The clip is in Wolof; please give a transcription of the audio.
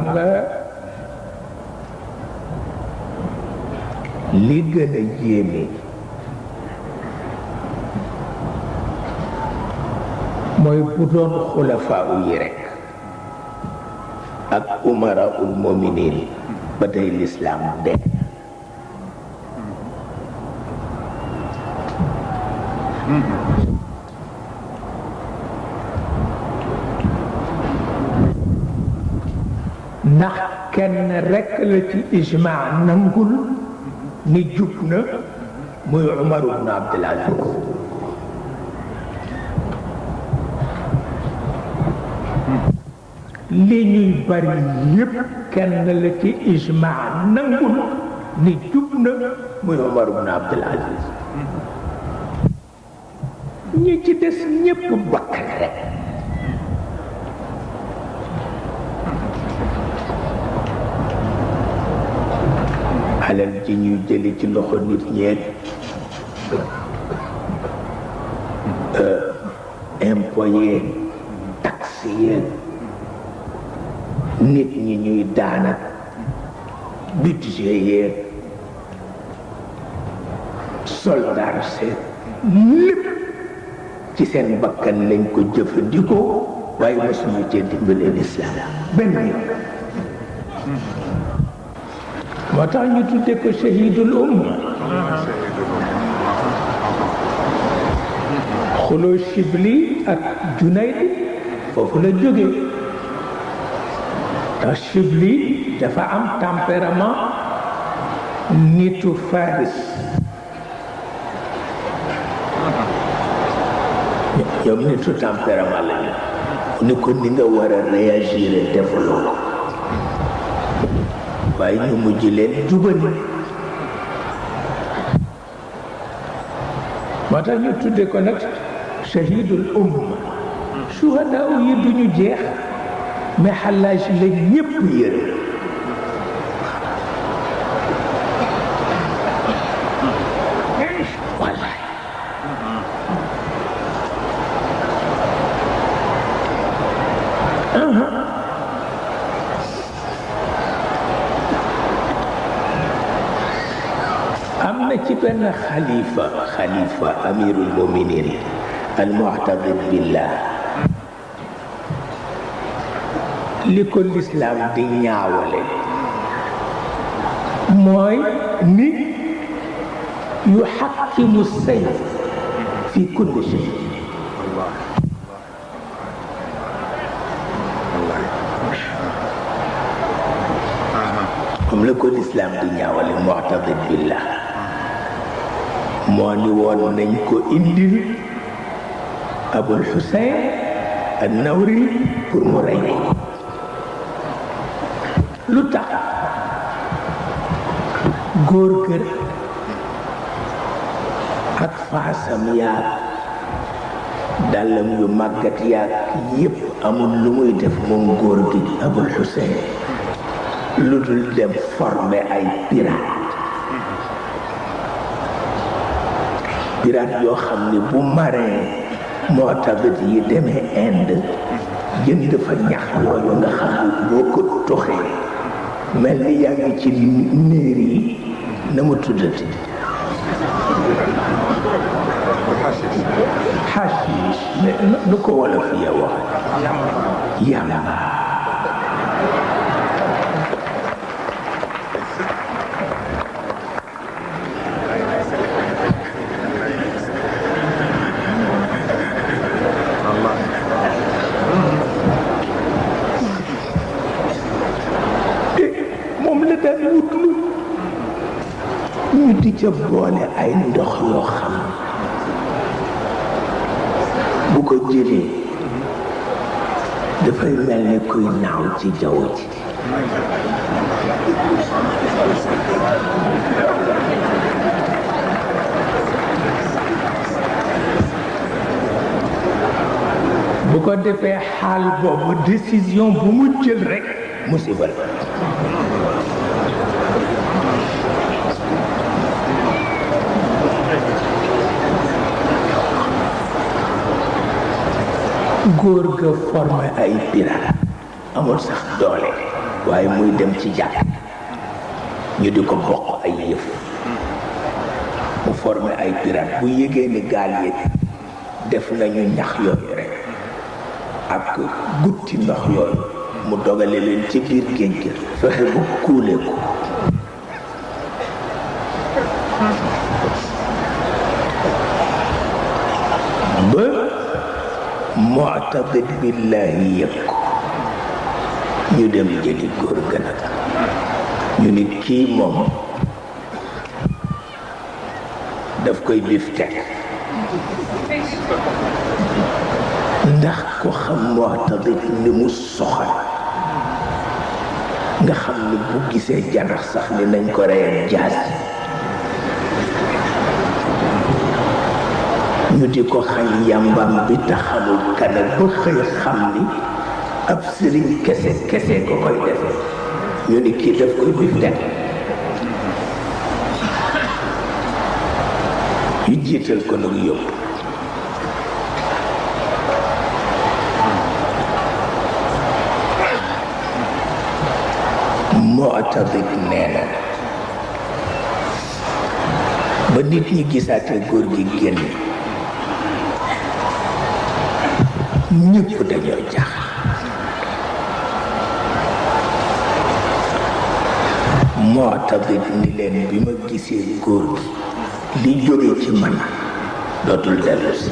xam nga li gën a yéeme mooy bu doon xulafaa yi rekk ak umaraul muminin ba tey lislaam de ndax kenn rekk la ci ijmaa nangul ni jub na muy Umar ibn Abdul Aziz li ñuy bari yépp kenn la ci ijmaa nangul ni jub na muy Umar ibn Abdul Aziz ñi ci des ñépp bakkan rekk alal ji ñuy jëli ci loxo nit ñeeg impôt yeeg taxe yeeg nit ñi ñuy daanat budget yeeg soldat seet lépp ci seen bakkan lañ ko jëfandikoo waaye mosuñu cee dimbale lislaam benn yoon moo tax ñu tudde ko shahidul umma xuloo Shibli ak Junayd foofu la jóge ndax Shibli dafa am tempérament nitu Faris ñoom nitu tempérament lañu ni ko ni nga war a réagir defaloo ko waaye ñu mujj leen jubali moo tax ñu tudde ko nag shahidul umma shuhadaa yi duñu jeex mais Xallaaj la ñépp yërëm wallaay am na ci benn xalifa amirul muminin al mu'taqid billah li ko lislaam di ñaawale mooy ni yuhakkimu sayf fi kulli shay moom la ko lislaam di ñaawale mu'taqid billah moo ni woon nañ ko indil Abul Husayn an-Nawri pour mu rey ko lu tax góor kër ak faasam yaag dàllam yu màggat yaag yépp amul lu muy def moom góor gi Abul Husayn lu dul dem former ay pirate yoo xam ni bu marin moo tabit yi demee Inde jënd fa ñax yooyu nga xam boo ko toxee mel ni yaa ngi ci niir yi na mu tuddati xashish nu ko wolof yi wax yamba ñu di ca boole ay ndox yoo xam bu ko jëlee dafay mel ni kuy naaw ci jaww ji bu ko defee xaal boobu décision bu mu jël rekk musiba la góor ga formé ay pirate amul sax doole waaye muy dem ci jàkk ñu di ko bokk ay yëf mu formé ay pirate bu yégee ni gaal yi def nañu ñax yooyu rek ak gutti ndox yooyu mu dogale leen ci biir géej gi fexe bu kuule ko ba Mu'tadid billahi yëg ko ñu dem jëli góor gën a ñu ni kii moom daf koy biftek ndax ko xam Mu'tadid ni mu soxal nga xam ni bu gisee janax sax ni nañ ko reyal jaas ñu di ko xañ yàmbam bi te xamul kana ba xëy xam ni ab sëriñ kese kese ko koy defe ñu ni kii daf koy biftek ñu jiital ko nag yóbbu Mu'tadid nee na ba nit ñi gisaate góor gi génn ñëpp dañoo jaax Mu'tadid ni leen bi ma gisee góor gi li jóge ci man dootul dellu si